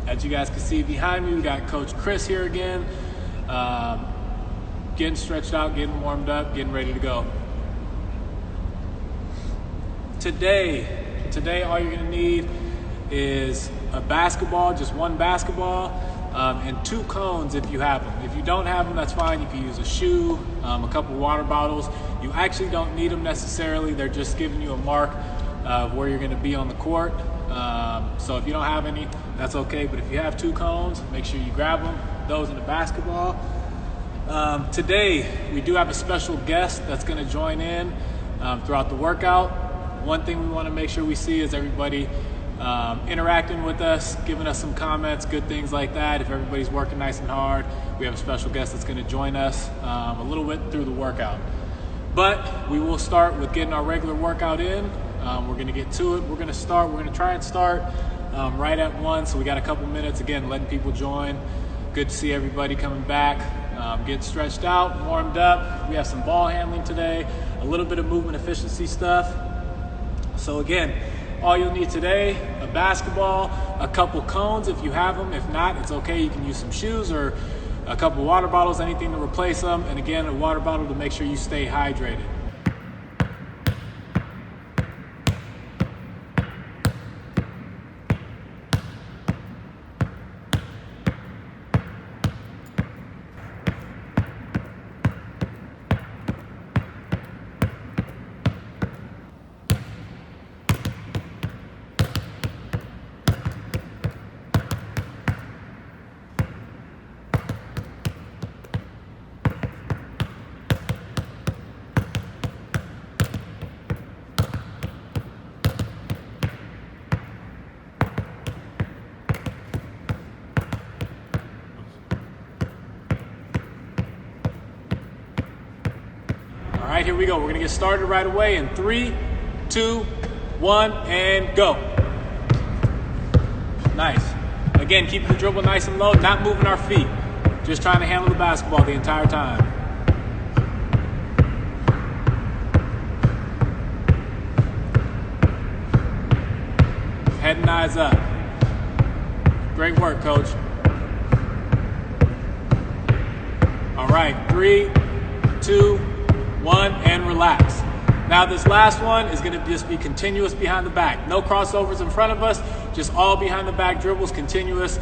As you guys can see behind me, we got Coach Chris here again, getting stretched out, getting warmed up, getting ready to go. Today all you're gonna need is a basketball, just one basketball, and 2 cones if you have them. If you don't have them, that's fine. You can use a shoe, a couple water bottles. You actually don't need them necessarily. They're just giving you a mark of where you're gonna be on the court. So if you don't have any, that's okay. But if you have 2 cones, make sure you grab them, those in the basketball. Today, we do have a special guest that's gonna join in throughout the workout. One thing we wanna make sure we see is everybody interacting with us, giving us some comments, good things like that. If everybody's working nice and hard, we have a special guest that's gonna join us a little bit through the workout. But we will start with getting our regular workout in. We're gonna get to it. We're gonna try and start right at 1, so we got a couple minutes, again, letting people join. Good to see everybody coming back, getting stretched out, warmed up. We have some ball handling today, a little bit of movement efficiency stuff. So again, all you'll need today, a basketball, a couple cones if you have them. If not, it's okay. You can use some shoes or a couple water bottles, anything to replace them. And again, a water bottle to make sure you stay hydrated. All right, here we go. We're gonna get started right away in 3, 2, 1, and go. Nice. Again, keeping the dribble nice and low, not moving our feet. Just trying to handle the basketball the entire time. Head and eyes up. Great work, coach. All right, 3, 2, 1, and relax. Now this last one is gonna just be continuous behind the back. No crossovers in front of us, just all behind the back dribbles, continuous,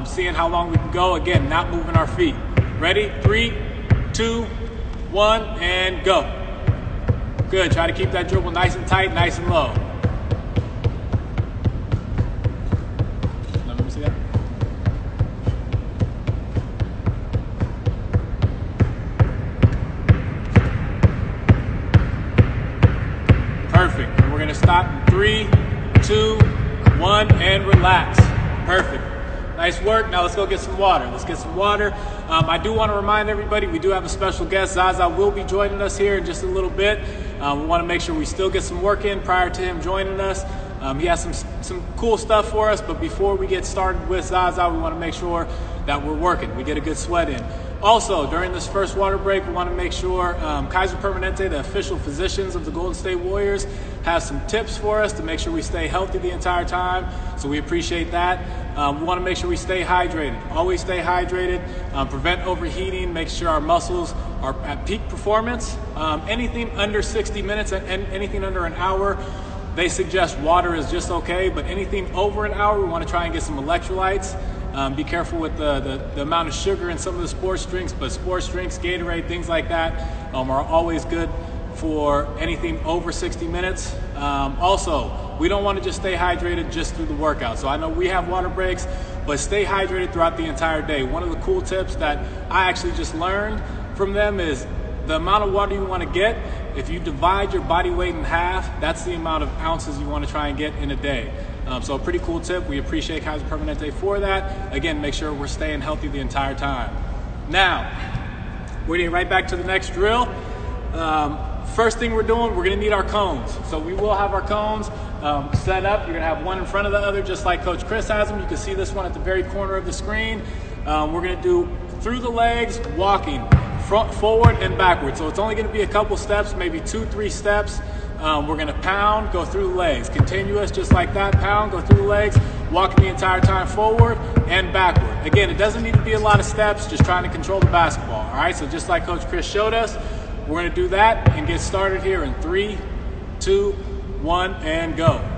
seeing how long we can go. Again, not moving our feet. Ready? 3, 2, 1, and go. Good, try to keep that dribble nice and tight, nice and low. Let me see that. Perfect. And we're gonna stop in 3, 2, 1, and relax. Perfect. Nice work. Now let's go get some water. Let's get some water. I do want to remind everybody, we do have a special guest. Zaza will be joining us here in just a little bit. We want to make sure we still get some work in prior to him joining us. He has some cool stuff for us, but before we get started with Zaza, we want to make sure that we're working. We get a good sweat in. Also, during this first water break, we want to make sure Kaiser Permanente, the official physicians of the Golden State Warriors, have some tips for us to make sure we stay healthy the entire time. So we appreciate that. We want to make sure we stay hydrated. Always stay hydrated. Prevent overheating. Make sure our muscles are at peak performance. Anything under 60 minutes and anything under an hour, they suggest water is just okay. But anything over an hour, we want to try and get some electrolytes. Be careful with the amount of sugar in some of the sports drinks, but sports drinks, Gatorade, things like that are always good for anything over 60 minutes. Also, we don't want to just stay hydrated just through the workout. So I know we have water breaks, but stay hydrated throughout the entire day. One of the cool tips that I actually just learned from them is the amount of water you want to get. If you divide your body weight in half, that's the amount of ounces you want to try and get in a day. So a pretty cool tip. We appreciate Kaiser Permanente for that. Again, make sure we're staying healthy the entire time. Now, we're getting right back to the next drill. First thing we're doing, we're gonna need our cones. So we will have our cones set up. You're gonna have one in front of the other, just like Coach Chris has them. You can see this one at the very corner of the screen. We're gonna do through the legs, walking, front, forward, and backward. So it's only gonna be a couple steps, maybe 2-3 steps. We're gonna pound, go through the legs. Continuous, just like that, pound, go through the legs. walking the entire time forward and backward. Again, it doesn't need to be a lot of steps, just trying to control the basketball. All right, so just like Coach Chris showed us, we're going to do that and get started here in 3, 2, 1, and go.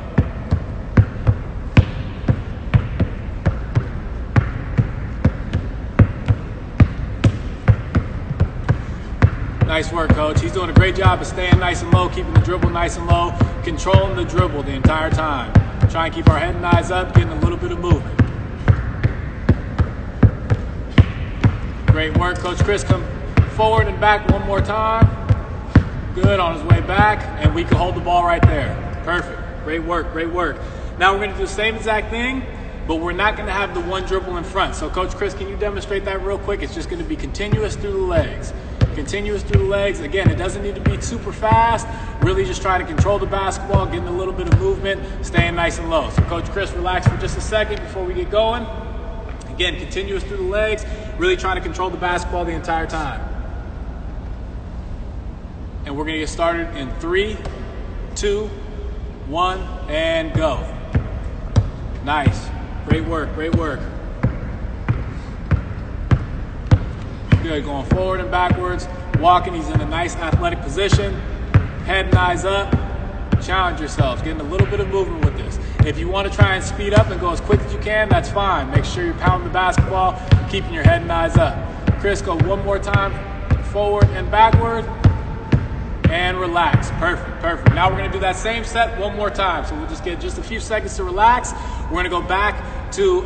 Nice work, Coach. He's doing a great job of staying nice and low, keeping the dribble nice and low, controlling the dribble the entire time. Try and keep our head and eyes up, getting a little bit of movement. Great work, Coach Chris. Come forward and back one more time. Good, on his way back, and we can hold the ball right there. Perfect. Great work, great work. Now we're going to do the same exact thing, but we're not going to have the one dribble in front. So, Coach Chris, can you demonstrate that real quick? It's just going to be continuous through the legs. Continuous through the legs. Again, it doesn't need to be super fast. Really just try to control the basketball, getting a little bit of movement, staying nice and low. So Coach Chris, relax for just a second before we get going. Again, continuous through the legs, really trying to control the basketball the entire time. And we're going to get started in 3, 2, 1, and go. Nice. Great work, great work. Good, going forward and backwards, walking. He's in a nice athletic position. Head and eyes up. Challenge yourselves, getting a little bit of movement with this. If you want to try and speed up and go as quick as you can, that's fine. Make sure you're pounding the basketball, keeping your head and eyes up. Chris, go one more time, forward and backward, and relax. Perfect, perfect. Now we're going to do that same set one more time. So we'll just get just a few seconds to relax. We're going to go back to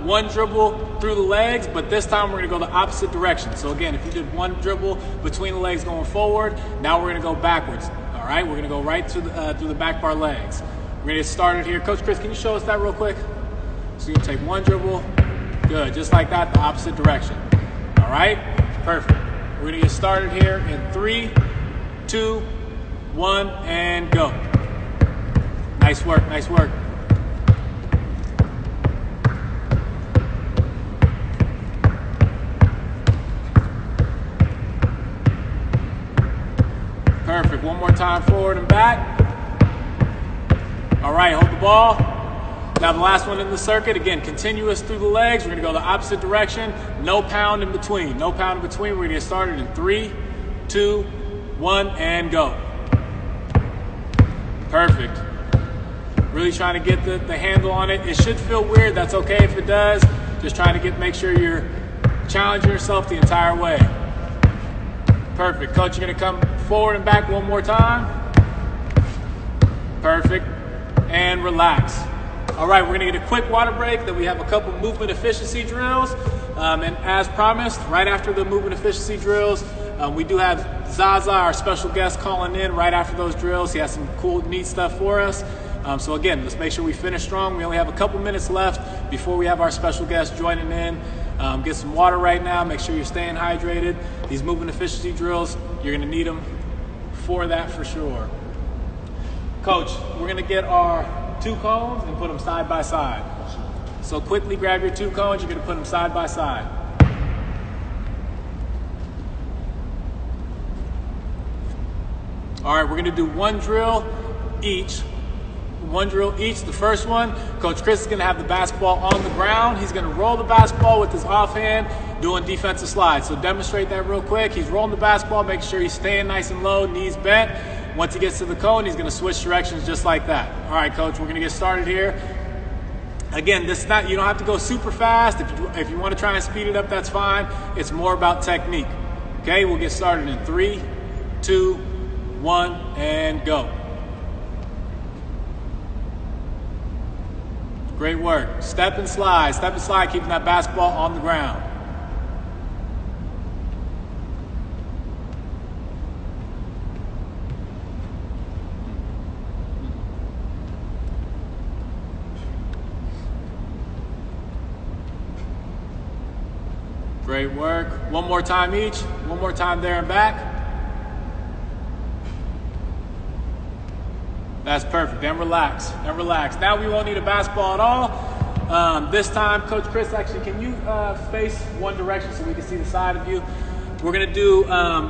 one dribble through the legs, but this time we're going to go the opposite direction. So again, if you did one dribble between the legs going forward, now we're going to go backwards. All right, we're going to go right to through the back of our legs. We're going to get started here. Coach Chris, can you show us that real quick? So you can take one dribble, good, just like that, the opposite direction. All right, perfect. We're going to get started here in 3, 2, 1, and go. Nice work, nice work. Perfect. One more time, forward and back. All right, hold the ball. Now the last one in the circuit, again, continuous through the legs. We're going to go the opposite direction. No pound in between. No pound in between. We're going to get started in 3, 2, 1, and go. Perfect. Really trying to get the handle on it. It should feel weird. That's okay if it does. Just trying to make sure you're challenging yourself the entire way. Perfect. Coach, you're going to come forward and back one more time. Perfect. And relax. All right, we're going to get a quick water break. Then we have a couple movement efficiency drills. And as promised, right after the movement efficiency drills, we do have Zaza, our special guest, calling in right after those drills. He has some cool, neat stuff for us. So again, let's make sure we finish strong. We only have a couple minutes left before we have our special guest joining in. Get some water right now. Make sure you're staying hydrated. These movement efficiency drills, you're going to need them for that for sure. Coach, we're going to get our 2 cones and put them side by side. So quickly grab your 2 cones. You're going to put them side by side. All right, we're going to do one drill each. One drill each. The first one, Coach Chris is going to have the basketball on the ground. He's going to roll the basketball with his offhand, doing defensive slides. So demonstrate that real quick. He's rolling the basketball, make sure he's staying nice and low, knees bent. Once he gets to the cone, he's going to switch directions just like that. All right, Coach, we're going to get started here. Again, you don't have to go super fast. If you want to try and speed it up, that's fine. It's more about technique. Okay, we'll get started in 3, 2, 1, and go. Great work. Step and slide, keeping that basketball on the ground. Great work. One more time each. One more time there and back. That's perfect. And relax. And relax. Now we won't need a basketball at all. This time, Coach Chris, actually, can you face one direction so we can see the side of you? we're gonna do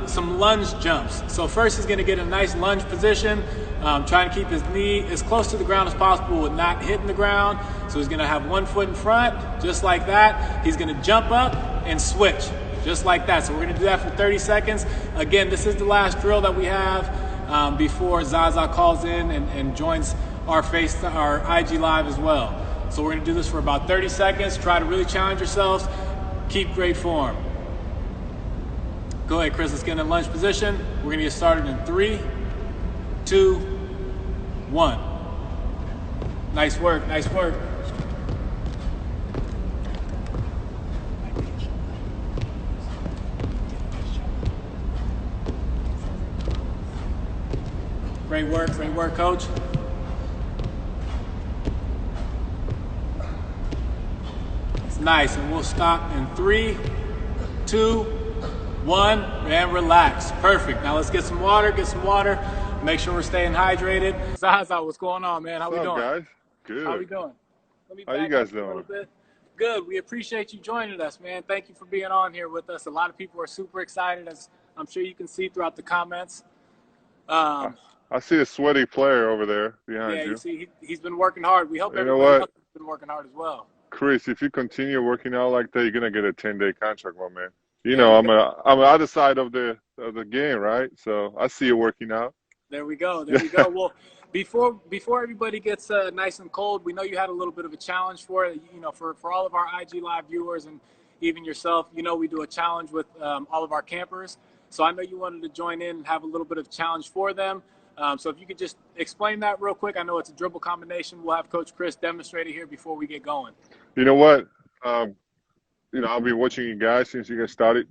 some lunge jumps. So first he's gonna get a nice lunge position, trying to keep his knee as close to the ground as possible with not hitting the ground. So he's gonna have one foot in front, just like that. He's gonna jump up and switch, just like that. So we're gonna do that for 30 seconds. Again, this is the last drill that we have before Zaza calls in and joins our IG Live as well. So we're gonna do this for about 30 seconds. Try to really challenge yourselves. Keep great form. Go ahead, Chris, let's get in a lunge position. We're gonna get started in 3, 2, 1. Nice work, nice work. Great work, coach. It's nice, and we'll stop in 3, 2, 1, and relax. Perfect. Now let's get some water, Make sure we're staying hydrated. Zaza, what's going on, man? How we doing? Guys? Good. How we doing? How you guys doing? Good. We appreciate you joining us, man. Thank you for being on here with us. A lot of people are super excited, as I'm sure you can see throughout the comments. I see a sweaty player over there behind you. Yeah, you see, he's been working hard. We hope everybody else has been working hard as well. Chris, if you continue working out like that, you're gonna get a 10-day contract, my man. You know, I'm on the other side of the game, right? So I see you working out. There we go. Well, before everybody gets nice and cold, we know you had a little bit of a challenge for it. You know, for all of our IG Live viewers and even yourself, you know, we do a challenge with all of our campers. So I know you wanted to join in and have a little bit of challenge for them. So if you could just explain that real quick. I know it's a dribble combination. We'll have Coach Chris demonstrate it here before we get going. You know what? You know, I've been watching you guys since you guys started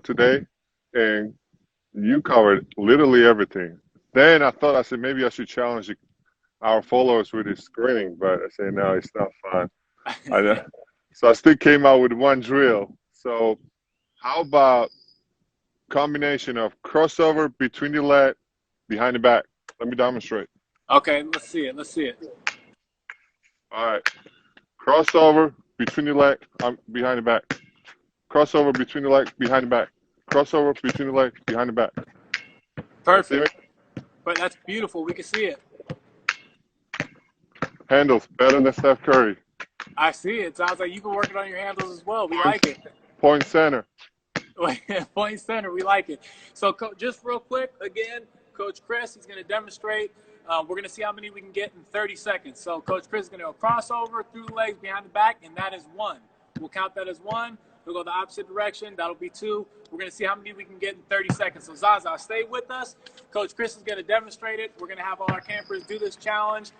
today, and you covered literally everything. Then I said, maybe I should challenge our followers with this screening, but I said, no, it's not fun. So I still came out with one drill. So how about combination of crossover between the leg, behind the back? Let me demonstrate. Okay, let's see it. All right. Crossover between the leg, behind the back. Crossover between the leg, behind the back. Crossover between the leg, behind the back. Perfect. But that's beautiful. We can see it. Handles better than Steph Curry. I see it. Sounds like you've been working on your handles as well. We like it. Point center. Point center. We like it. So just real quick, again, Coach Chris, he's going to demonstrate. We're going to see how many we can get in 30 seconds. So Coach Chris is going to go crossover through the legs, behind the back, and that is 1. We'll count that as 1. We'll go the opposite direction. That'll be 2. We're going to see how many we can get in 30 seconds. So Zaza, stay with us. Coach Chris is going to demonstrate it. We're going to have all our campers do this challenge.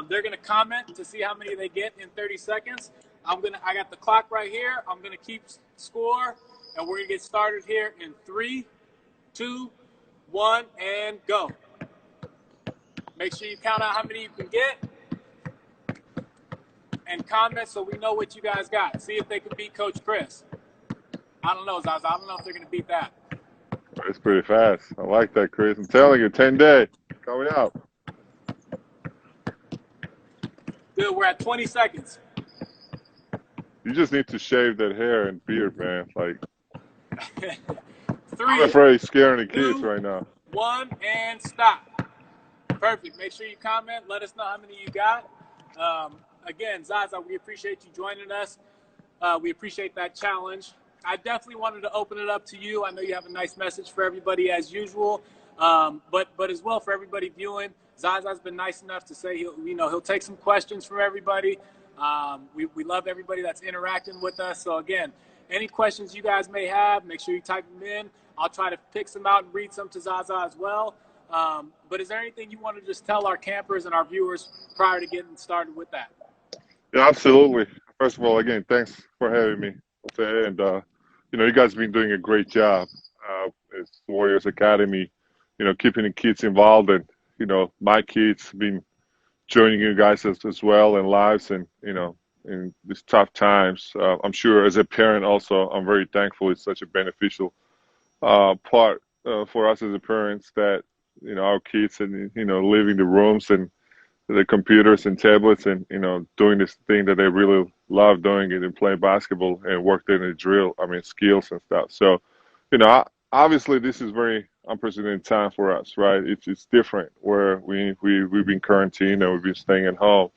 They're going to comment to see how many they get in 30 seconds. I got the clock right here. I'm going to keep score, and we're going to get started here in 3, 2, 1, and go. Make sure you count out how many you can get and comment so we know what you guys got. See if they can beat Coach Chris. I don't know, Zaza. I don't know if they're going to beat that. It's pretty fast. I like that, Chris. I'm telling you, 10-day coming out. Dude, we're at 20 seconds. You just need to shave that hair and beard, man. Like, 3, I'm afraid of scaring the kids right now. 1, and stop. Perfect. Make sure you comment. Let us know how many you got. Again, Zaza, we appreciate you joining us. We appreciate that challenge. I definitely wanted to open it up to you. I know you have a nice message for everybody as usual, but as well for everybody viewing. Zaza's been nice enough to say he'll take some questions from everybody. We love everybody that's interacting with us. So again, any questions you guys may have, make sure you type them in. I'll try to pick some out and read some to Zaza as well. But is there anything you want to just tell our campers and our viewers prior to getting started with that? Yeah, absolutely. First of all, again, thanks for having me today. And, you guys have been doing a great job as Warriors Academy, keeping the kids involved. And, my kids been joining you guys as well in lives and, in these tough times. I'm sure as a parent also, I'm very thankful. It's such a beneficial part for us as a parents that, our kids and, leaving the rooms and the computers and tablets and, doing this thing that they really love doing it and playing basketball and work in the skills and stuff. So, obviously this is very unprecedented time for us, right? It's different where we've been quarantined and we've been staying at home,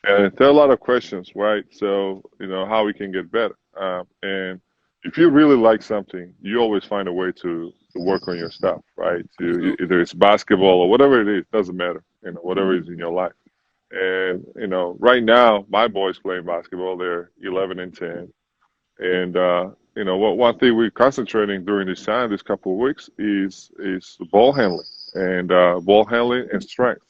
and there are a lot of questions, right? So how we can get better, and if you really like something, you always find a way to work on your stuff, right? Either it's basketball or whatever it is, doesn't matter, whatever is in your life. And right now my boys playing basketball, they're 11 and 10. And what one thing we're concentrating during this time, this couple of weeks, is ball handling and strength.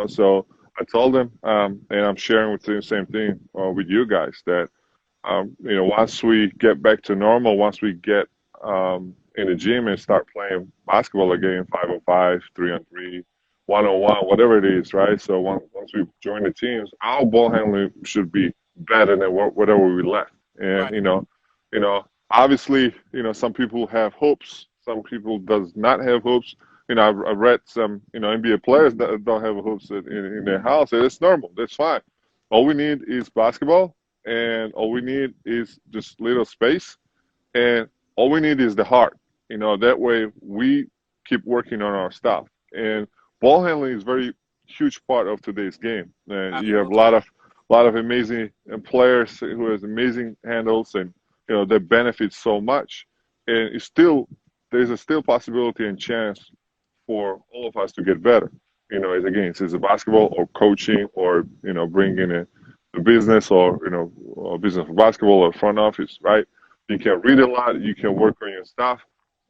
So I told them, and I'm sharing with the same thing with you guys that once we get back to normal, once we get in the gym and start playing basketball again, 5-on-5, 3-on-3, 1-on-1, whatever it is, right? So once we join the teams, our ball handling should be better than whatever we left. And Right. Obviously, some people have hopes, some people does not have hopes. I've read some NBA players that don't have hopes in their house, and it's normal. That's fine. All we need is basketball, and all we need is just little space, and all we need is the heart. That way we keep working on our stuff. And ball handling is very huge part of today's game. And you have a Absolutely. lot of amazing players who has amazing handles, and that benefits so much. And there's a still possibility and chance for all of us to get better. It's a basketball or coaching or bringing a business or a business for basketball or front office, right? You can read a lot, you can work on your stuff,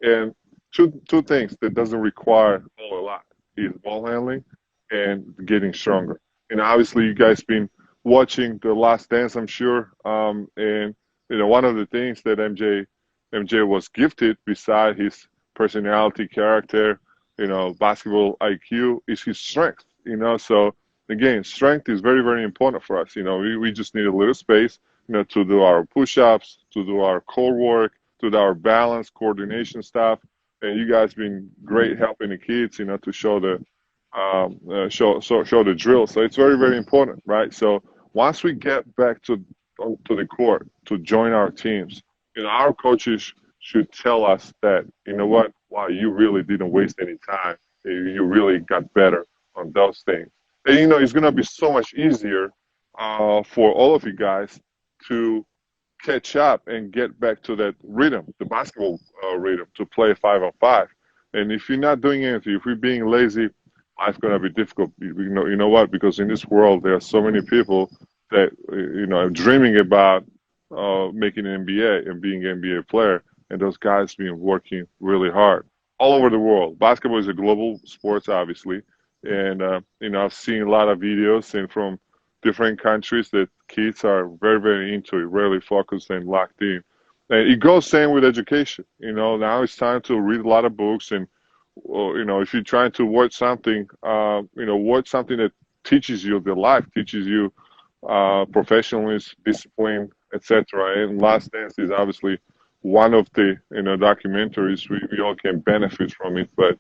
and two things that doesn't require a lot is ball handling and getting stronger. Obviously you guys been watching The Last Dance, I'm sure, and one of the things that MJ was gifted beside his personality, character, basketball IQ is his strength. So again, strength is very, very important for us. We just need a little space, to do our push-ups, to do our core work, to do our balance, coordination stuff. And you guys been great helping the kids, to show the show the drill. So it's very, very important, right? So once we get back to the court to join our teams, our coaches should tell us that, what, wow, you really didn't waste any time. You really got better on those things. And it's gonna be so much easier for all of you guys to catch up and get back to that rhythm, the basketball rhythm, to play 5-on-5. And if you're not doing anything, if you're being lazy, life's gonna be difficult. You know what? Because in this world, there are so many people that are dreaming about making an NBA and being an NBA player, and those guys been working really hard all over the world. Basketball is a global sport, obviously, and I've seen a lot of videos and from different countries that kids are very, very into it, really focused and locked in. And it goes same with education. Now it's time to read a lot of books, and if you're trying to watch something, watch something that teaches you the life, teaches you professionalism, discipline, etc. And Last Dance is obviously one of the documentaries we all can benefit from it. But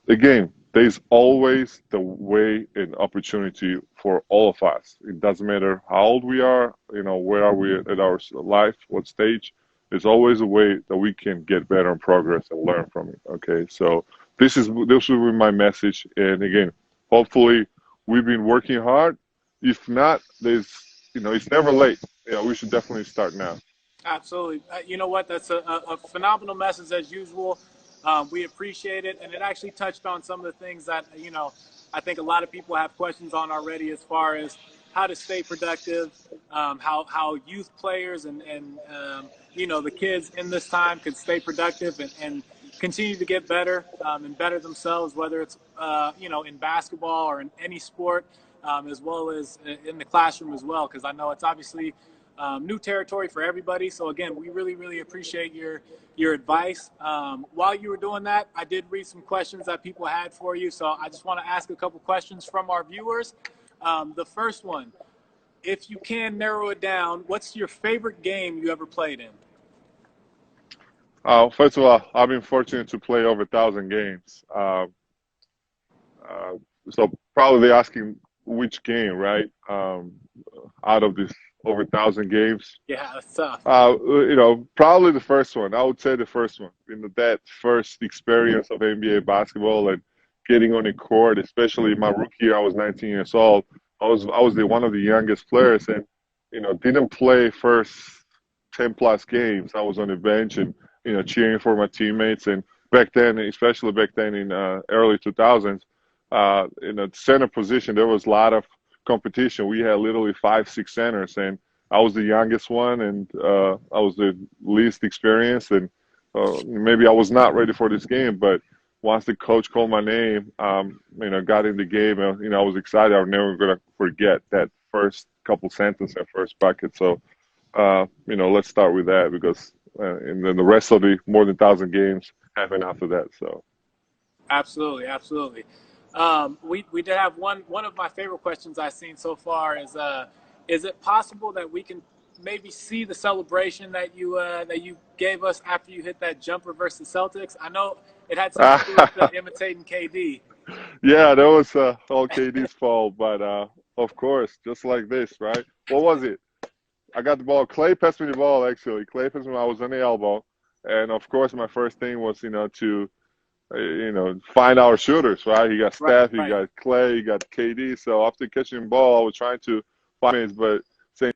again, there's always the way and opportunity for all of us. It doesn't matter how old we are, where are we at our life, what stage. There's always a way that we can get better and progress and learn from it. Okay, so this will be my message. And again, hopefully we've been working hard. If not, it's never late. We should definitely start now. Absolutely. You know what? That's a phenomenal message as usual. We appreciate it. And it actually touched on some of the things that, I think a lot of people have questions on already as far as how to stay productive, how youth players and the kids in this time could stay productive and continue to get better and better themselves, whether it's, in basketball or in any sport, as well as in the classroom as well, because I know it's obviously new territory for everybody. So again, we really, really appreciate your advice. While you were doing that, I did read some questions that people had for you. So I just want to ask a couple questions from our viewers. The first one, if you can narrow it down, what's your favorite game you ever played in? First of all, I've been fortunate to play over 1,000 games. So probably asking which game, right? Out of this over 1,000 games. Yeah, that's tough. Probably the first one. I would say the first one. That first experience of NBA basketball and getting on the court, especially my rookie year, I was 19 years old. I was one of the youngest players, and didn't play first 10 plus games. I was on the bench and cheering for my teammates. And back then, especially back then in early 2000s, in a center position, there was a lot of competition. We had literally 5, 6 centers, and I was the youngest one, and I was the least experienced, and maybe I was not ready for this game. But once the coach called my name, got in the game, I was excited. I was never gonna forget that first couple sentences and first bucket. So, let's start with that because, and then the rest of the more than 1,000 games happen after that. So, Absolutely, absolutely. We did have one of my favorite questions I've seen so far is it possible that we can maybe see the celebration that you gave us after you hit that jumper versus Celtics? I know it had something to do with imitating KD. yeah, that was all KD's fault, but of course, just like this, right? What was it? I got the ball. Clay passed me the ball, actually. Clay passed me. I was on the elbow. And, of course, my first thing was, to, find our shooters, right? You got Right, Steph, you right. got Clay, you got KD. So after catching the ball, I was trying to find minutes, but same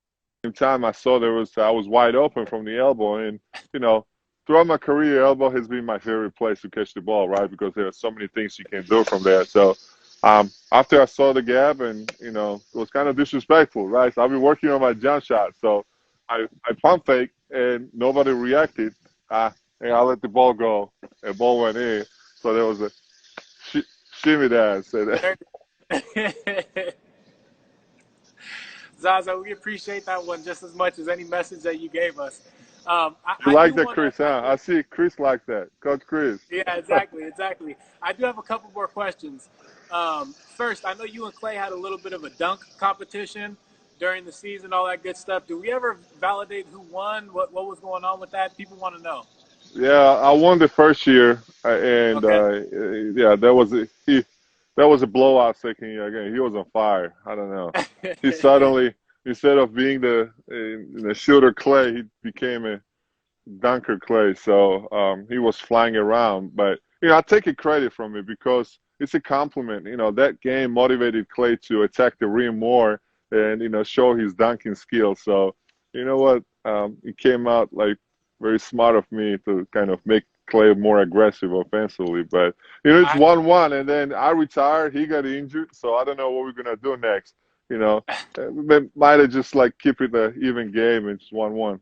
time, I saw I was wide open from the elbow. And, throughout my career, elbow has been my favorite place to catch the ball, right? Because there are so many things you can do from there. So after I saw the gap, and it was kind of disrespectful, right? So I've been working on my jump shot. So I pump fake, and nobody reacted. And I let the ball go, and ball went in. So there was a shimmy dance. And Zaza, we appreciate that one just as much as any message that you gave us. you I like do that, want to. Chris? Huh? I see Chris like that, Coach Chris. Yeah, exactly, exactly. I do have a couple more questions. First, I know you and Clay had a little bit of a dunk competition during the season, all that good stuff. Do we ever validate who won? What was going on with that? People want to know. Yeah, I won the first year, and Okay. yeah, that was a blowout second year again. He was on fire. I don't know. He suddenly, instead of being the shooter Clay, he became a dunker Clay. So he was flying around. But I take a credit from it because it's a compliment. That game motivated Clay to attack the rim more and show his dunking skills. So you know what? It came out like very smart of me to kind of make Clay more aggressive offensively. But it's I 1-1, and then I retired. He got injured, so I don't know what we're gonna do next. They might have just like keep it an even game. It's 1-1.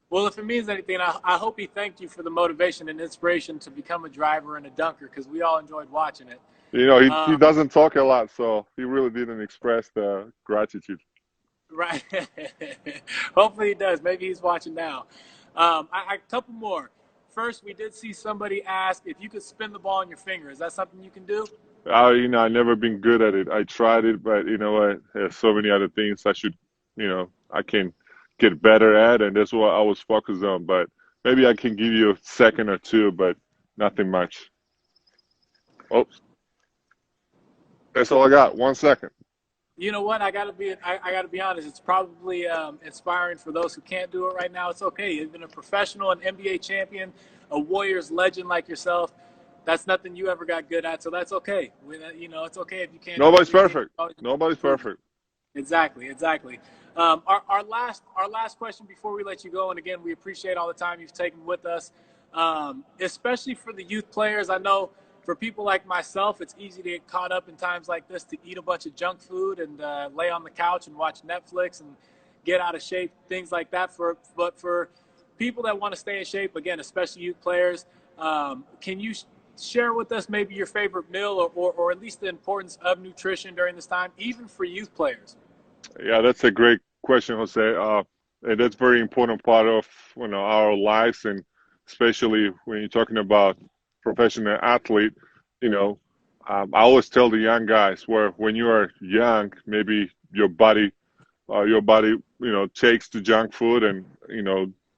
Well, if it means anything, I hope he thanked you for the motivation and inspiration to become a driver and a dunker because we all enjoyed watching it. He Um, doesn't talk a lot, so he really didn't express the gratitude. right. Hopefully he does. Maybe he's watching now. A couple more. First, we did see somebody ask if you could spin the ball on your finger. Is that something you can do? I never been good at it. I tried it, but you know what? There's so many other things I can get better at, and that's what I was focused on. But maybe I can give you a second or two, but nothing much. Oops, that's all I got. 1 second. You know what? I gotta be honest. It's probably inspiring for those who can't do it right now. It's okay. You've been a professional, an NBA champion, a Warriors legend like yourself. That's nothing you ever got good at, so that's okay. It's okay if you can't do Nobody's everything. perfect. Nobody's perfect. Exactly, exactly. Our last question before we let you go, and again, we appreciate all the time you've taken with us, especially for the youth players. I know for people like myself, it's easy to get caught up in times like this to eat a bunch of junk food and lay on the couch and watch Netflix and get out of shape, things like that. But for people that want to stay in shape, again, especially youth players, can you share with us maybe your favorite meal or at least the importance of nutrition during this time, even for youth players? Yeah, that's a great question, Jose. And that's very important part of our lives, and especially when you're talking about professional athlete. You know, I always tell the young guys where when you are young, maybe your body, takes the junk food and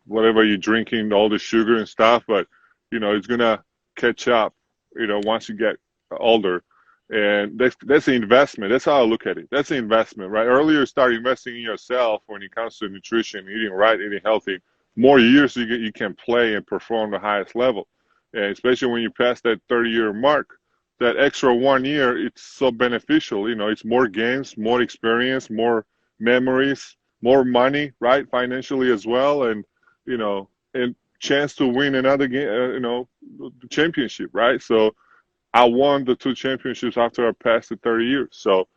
whatever you're drinking, all the sugar and stuff, but it's gonna catch up, once you get older. And that's an investment. That's how I look at it. That's an investment, right? Earlier, you start investing in yourself when it comes to nutrition, eating right, eating healthy. More years you can play and perform the highest level. And especially when you pass that 30-year mark, that extra 1 year, it's so beneficial. You know, it's more games, more experience, more memories, more money, right? Financially as well. And, you know, and chance to win another game, the championship, right? So, I won the 2 championships after I passed the 30 years. So,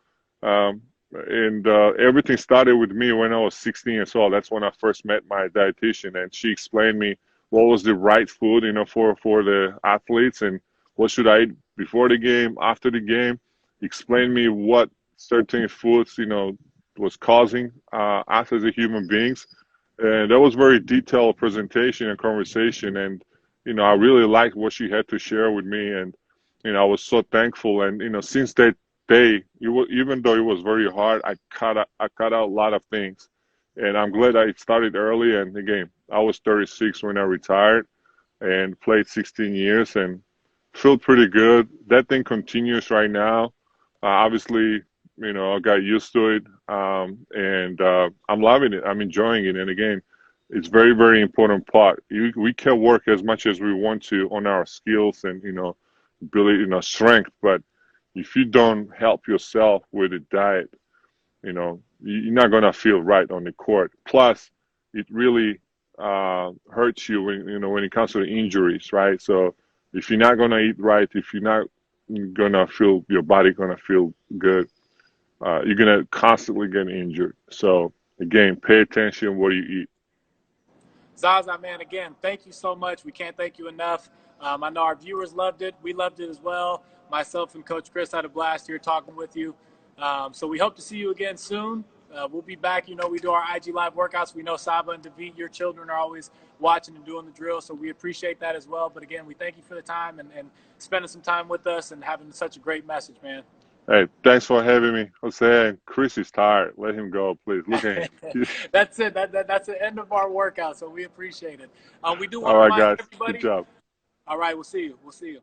and everything started with me when I was 16 years old. That's when I first met my dietitian, and she explained me what was the right food, for the athletes, and what should I eat before the game, after the game. Explained me what certain foods, was causing us as a human beings, and that was very detailed presentation and conversation. And I really liked what she had to share with me, and I was so thankful. And since that day, even though it was very hard, I cut out a lot of things, and I'm glad I started early. And again, I was 36 when I retired, and played 16 years, and feel pretty good. That thing continues right now. Obviously, I got used to it, and I'm loving it. I'm enjoying it. And again, it's very, very important part. We can work as much as we want to on our skills and ability, strength, but if you don't help yourself with a diet, you're not gonna feel right on the court. Plus, it really hurts you when it comes to the injuries, right? So if you're not gonna eat right, if you're not gonna feel your body gonna feel good, you're gonna constantly get injured. So again, pay attention what you eat. Zaza, man, again, thank you so much. We can't thank you enough. I know our viewers loved it. We loved it as well. Myself and Coach Chris had a blast here talking with you. So we hope to see you again soon. We'll be back. We do our IG Live workouts. We know Saba and David, your children, are always watching and doing the drill, so we appreciate that as well. But again, we thank you for the time and spending some time with us and having such a great message, man. Hey, thanks for having me, Jose. Chris is tired. Let him go, please. Look at him. That's it. That's the end of our workout, so we appreciate it. We do want All to right, remind guys. Good everybody. job. All right, we'll see you.